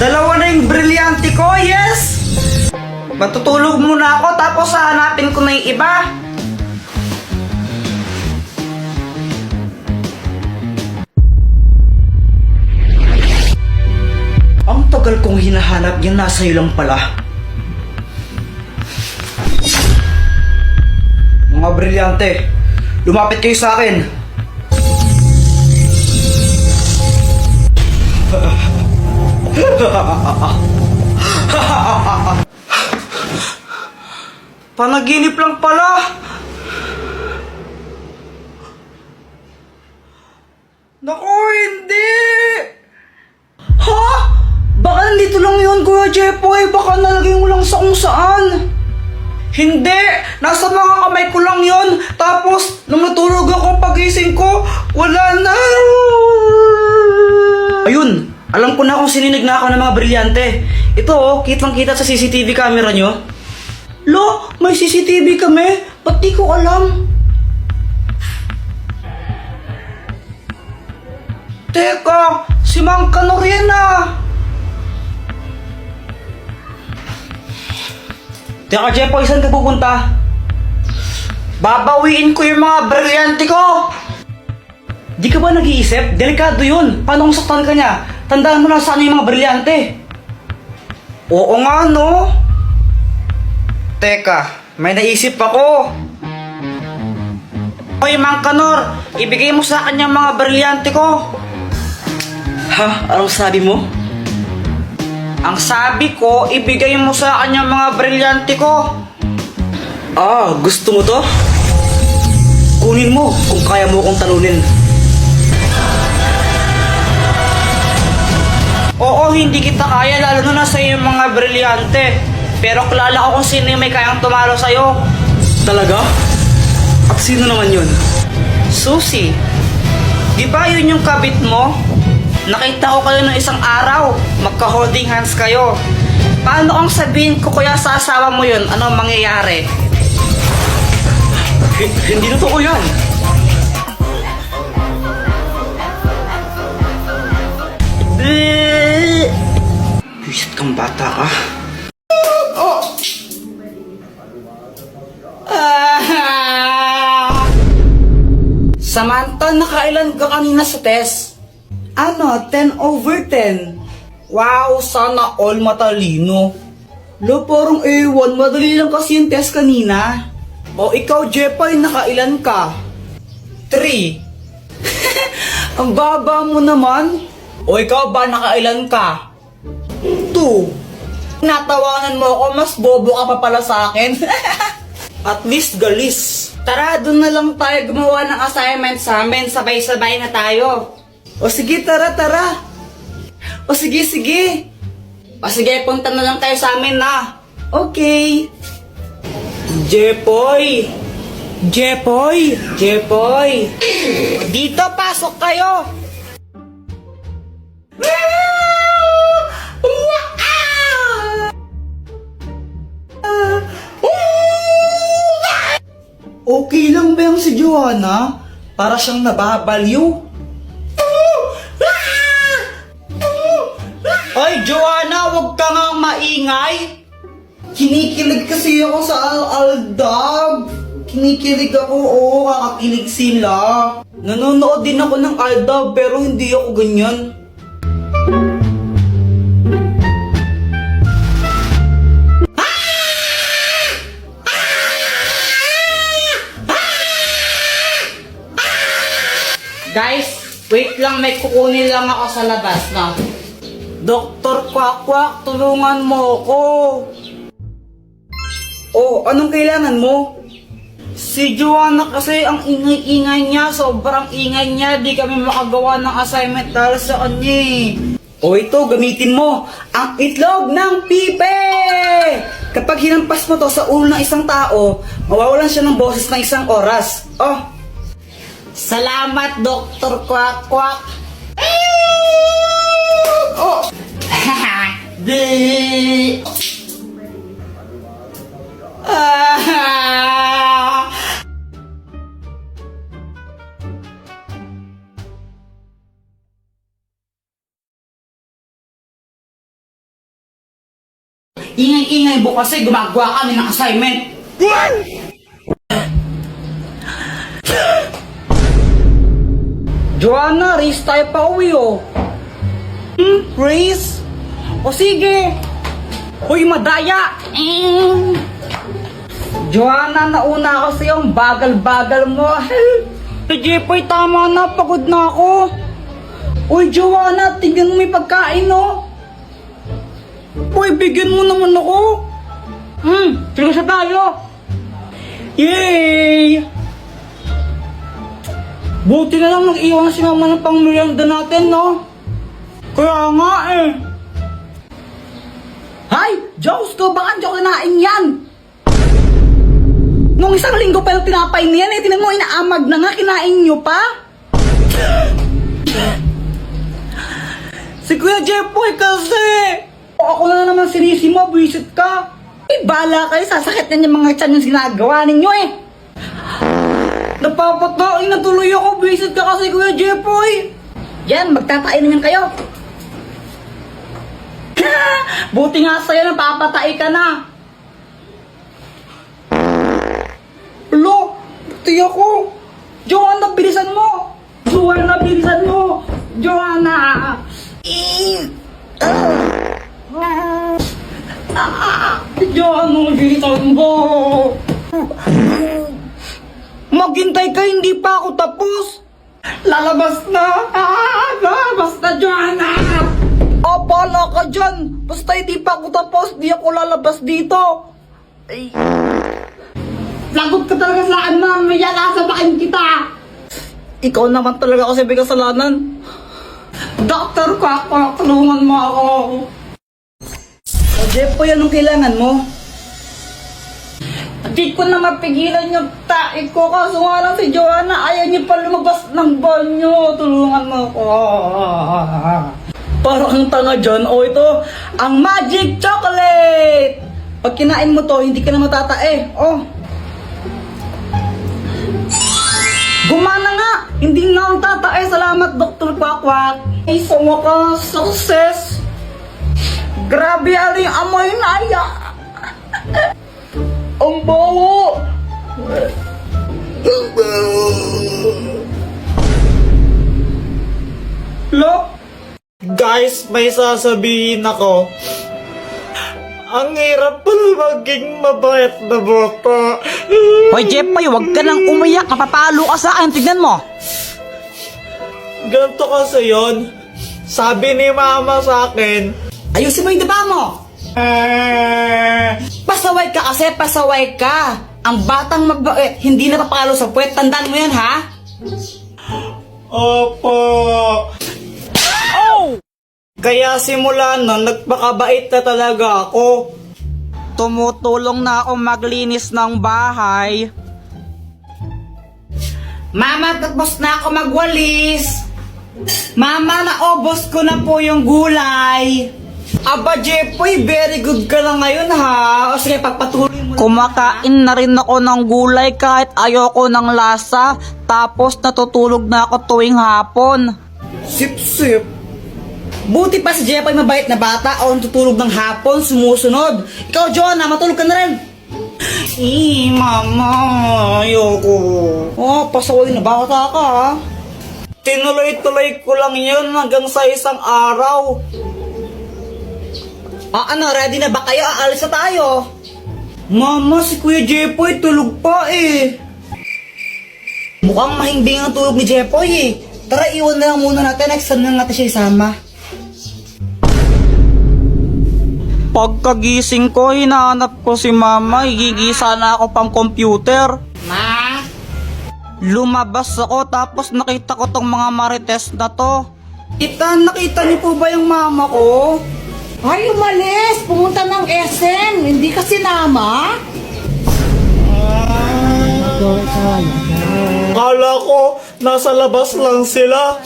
Dalawa na yung brilyante ko, yes! Matutulog muna ako tapos hahanapin ko na yung iba. Ang tagal kong hinahanap yan, nasa iyo lang pala. Mga brilyante, lumapit kayo sa akin. Panaginip lang pala. Naku, hindi. Ha? Baka nandito lang yun, Kuya Jepoy. Baka nalagay mo lang sa kung saan. Hindi! Nasa mga kamay ko lang yun. Tapos, nung natulog ako pagising ko, wala na. Ayun! Alam ko na kung sininig na ako ng mga brilyante. Ito oh, kitang-kita sa CCTV camera nyo. Lo, may CCTV kami? Ba't di ko alam? Teka, si Mang Kanor yan ah. Teka, Jepoy, saan ka pupunta? Babawiin ko yung mga brilyante ko! Di ka ba nag-iisip? Delikado yun. Paano kung saktan ka niya? Tandaan mo lang saan yung mga brilyante. Oo nga, no? Teka, may naisip ako. Hoy, Mang Kanor, ibigay mo sa akin yung mga brilyante ko. Ha? Anong sabi mo? Ang sabi ko, ibigay mo sa akin yung mga brilyante ko. Ah, gusto mo to? Kunin mo kung kaya mo kong talunin. Oo, hindi kita kaya, lalo na sa'yo yung mga brilyante. Pero kilala ko kung sino yung may kayang tumalo sa'yo. Talaga? At sino naman yun? Susie. Di ba yun yung kabit mo? Nakita ko kayo ng isang araw. Magka-holding hands kayo. Paano kung sabihin ko kaya sa asawa mo yun? Ano ang mangyayari? Hindi totoo yan. Bisit kang bata ka. Samantha, nakailan ka kanina sa test? Ano, 10/10. Wow, sana all matalino. Lo, parang ewan, madali lang kasi yung test kanina. O ikaw, Jepoy, nakailan ka? 3. Ang baba mo naman. O ikaw ba, nakailan ka? 2. Natawanan mo ako, mas bobo ka pa pala sa akin. At least galis. Tara, doon na lang tayo gumawa ng assignment sa amin. Sabay-sabay na tayo. O sige, tara. O sige. O sige, punta na lang tayo sa amin na. Okay. Jepoy. Dito, pasok kayo. Okay lang ba yung si Joanna? Para siyang nababaliw. Ay, Joanna, wag ka nga maingay. Kinikilig kasi ako sa Aldab. Kinikilig ako, oo, kakakilig sila. Nanonood din ako ng Aldab, pero hindi ako ganyan. Guys, wait lang, may kukunin lang ako sa labas na. Dr. Quack, tulungan mo ako. Oh, anong kailangan mo? Si Joanna kasi ang ingay-ingay niya, sobrang ingay niya, di kami makagawa ng assignment dahil sa kanya eh. O ito, gamitin mo ang itlog ng pipe! Kapag hinampas mo to sa ulo ng isang tao, mawawalan siya ng boses ng isang oras. Oh! Salamat, Dr. Quack. Oh! Ingay-ingay mo kasi gumagawa kami ng assignment. Joanna, race tayo pa uwi oh. Race? O sige. Uy, madaya. Joanna, nauna kasi yung bagal-bagal mo. Si Jepoy, tama na. Pagod na ako. Uy, Joanna, tingnan mo may pagkain oh. Uy, bigyan mo naman ako. Sige sa tayo. Yay! Buti na lang nag-iwan si mama ng pang-merienda natin, no? Kaya nga eh. Hay! Diyos ko, baka hindi ako kinain yan! Nung isang linggo pa yung tinapay niyan eh, tinan mo, inaamag na nga, kinain nyo pa? Si Kuya Jepoy kasi! Ako na naman sinisi mo, visit ka! Eh, bala kayo, sasakit na yung mga tiyan yung ginagawa ninyo eh! Napapatain na tuloy ako, visit ka kasi Kuya Jepoy! Yan, magtatain naman kayo! Buti nga sa'yo, napapatay ka na! Lo, buti ako! Joanna, bilisan mo! Joanna, bilisan mo! Joanna! Joanna, bilisan mo! Maghintay ka, hindi pa ako tapos! Lalabas na! Lalabas na, Joanna! Bala ka dyan! Basta hindi pa ako tapos, di ako lalabas dito! Ay. Lagot ka talaga sa akin, mamaya nasabakin kita! Ikaw naman talaga kasi may kasalanan. Doktor ka, tulungan mo ako! O Jepoy, anong kailangan mo? Di ko na mapigilan yung tae ko, kaso nga lang si Joanna, ayaw niya pa lumabas ng banyo. Tulungan mo ako. Parang ang tanga dyan. O ito, ang magic chocolate! Pag kinain mo to, hindi ka na matatae. Oh. Gumana nga! Hindi na ako tatae. Salamat, Dr. Kwakwak. Ay, sa wakas, success! Grabe, aling amoy na aya! Ang bawo! Ang bawo! Lo? Guys, may sasabihin ako. Ang hirap pala maging mabait na bata. Hoy, Jepoy, huwag ka nang umiyak. Mapapalo ka sa akin. Tignan mo. Ganito kasi yon. Sabi ni mama sa akin, Ayusin mo yung daba mo. Pasaway ka kasi, pasaway ka. Ang batang mabait, hindi napapalo sa puwet. Tandaan mo yan, ha? Opo. Oh! Kaya simula nun, nagpakabait na talaga ako. Tumutulong na ako maglinis ng bahay. Mama, tapos na ako magwalis. Mama, naubos ko na po yung gulay. Aba, Jepoy, very good ka na ngayon ha. O sige, pagpatuloy mo. Kumakain na rin ako ng gulay kahit ayoko ng lasa. Tapos natutulog na ako tuwing hapon. Sip-sip. Buti pa si Jepoy mabait na bata o natutulog ng hapon, sumusunod. Ikaw, Joanna, matulog ka na rin. Mama, ayoko. Oh, pasaway na bata ka ha. Tinuloy-tuloy ko lang yun hanggang sa isang araw. Ano, ready na ba kayo? Aalis na tayo. Mama, si Kuya Jepoy tulog pa eh. Mukhang mahimbing ang tulog ni Jepoy eh. Tara, iwan na lang muna natin. Next time na natin siya isama. Pagkagising ko, hinahanap ko si Mama. Higigisa na ako pang computer. Ma? Lumabas ako tapos nakita ko tong mga marites na to. Nakita niyo po ba yung mama ko? Ay, umalis! Pumunta ng SM! Hindi ka sinama? Kala ko, nasa labas lang sila.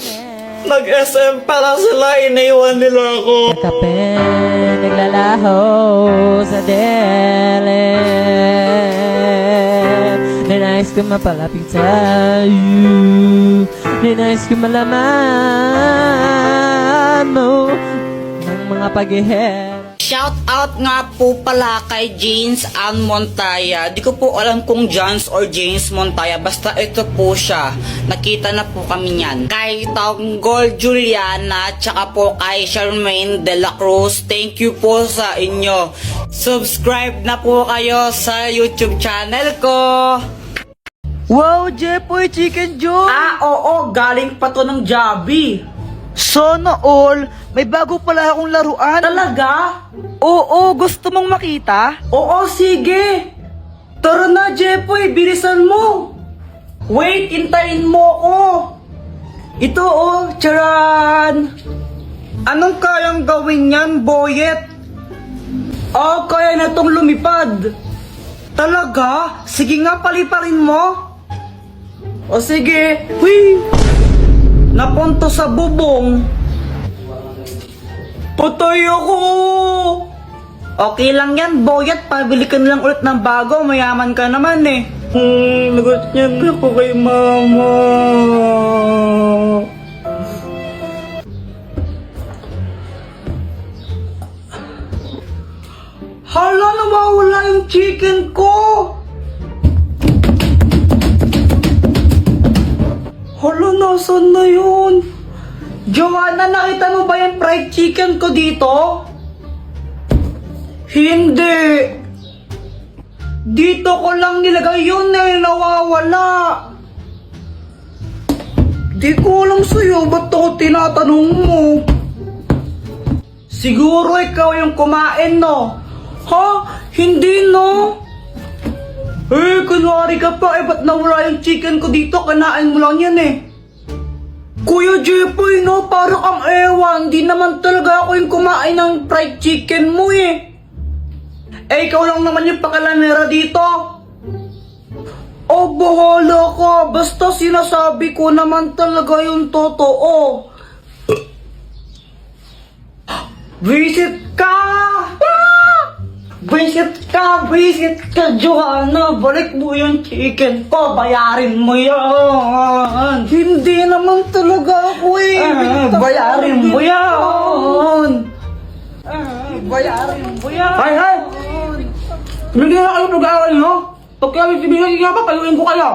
Nag-SM para sila, iniwan nila ako. Kape, naglalaho sa dilim. Ninais ko mapalapit sa'yo. Ninais ko malaman mo ng mga pag-ihera. Shout out nga po pala kay James Ann Montaya. Di ko po alam kung Jans or James Montaya. Basta ito po siya. Nakita na po kami niyan. Kay Tanggol Juliana, tsaka po kay Charmaine De La Cruz. Thank you po sa inyo. Subscribe na po kayo sa YouTube channel ko. Wow, Jepoy Chicken Joy! Oo, galing pa to ng Jabi. Sana all, may bago pala akong laruan. Talaga? Oo, gusto mong makita? Oo, sige. Tara na, Jepoy, bilisan mo. Wait, intayin mo ko. Ito, oh, charan. Anong kayang gawin yan, Boyet? Kaya na tong lumipad. Talaga? Sige nga, paliparin mo. O sige. Hui! Napunto sa bubong. Patay ako! Okay lang yan, Boyet. Pabili ka na lang ulit ng bago. Mayaman ka naman eh. Lagot niyan ako kay mama. Hala, nawawala yung chicken ko! Hala, nasan na yun? Joanna, nakita mo ba yung fried chicken ko dito? Hindi. Dito ko lang nilagay yun eh, nawawala. Di ko alam sa'yo, ba't ako tinatanong mo? Siguro ikaw yung kumain, no? Ha? Hindi, no? Kunwari ka pa, ba't nawala yung chicken ko dito? Kanain mo lang yan eh. Kuya Jepoy, no? Parang ang ewan. Di naman talaga ako yung kumain ng fried chicken mo eh. Ikaw lang naman yung pakalamera dito. Bahala ka. Basta sinasabi ko naman talaga yung totoo. Visit ka! Visit ka, Joanna. Balik mo yung chicken ko. Bayarin mo yan. Hindi naman talaga ako eh. Bayarin mo yan. Bayarin mo yan. Hay! Hindi na kayo pag-aaral, no? Pag kami sibigay nga pa, payuin ko kayo.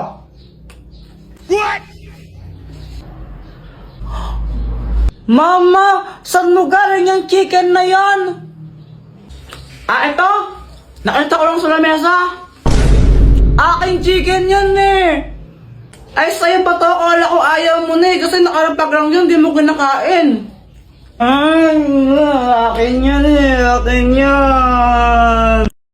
What? Mama, saan mo galing yung chicken na yan? Ito? Nakita ko lang sa lamesa. Aking chicken yan eh. Ay, sa'yo pa to. Akala ko ayaw mo na eh. Kasi nakarapag lang yun, di mo kinakain. Ay, akin yan eh. Akin yan.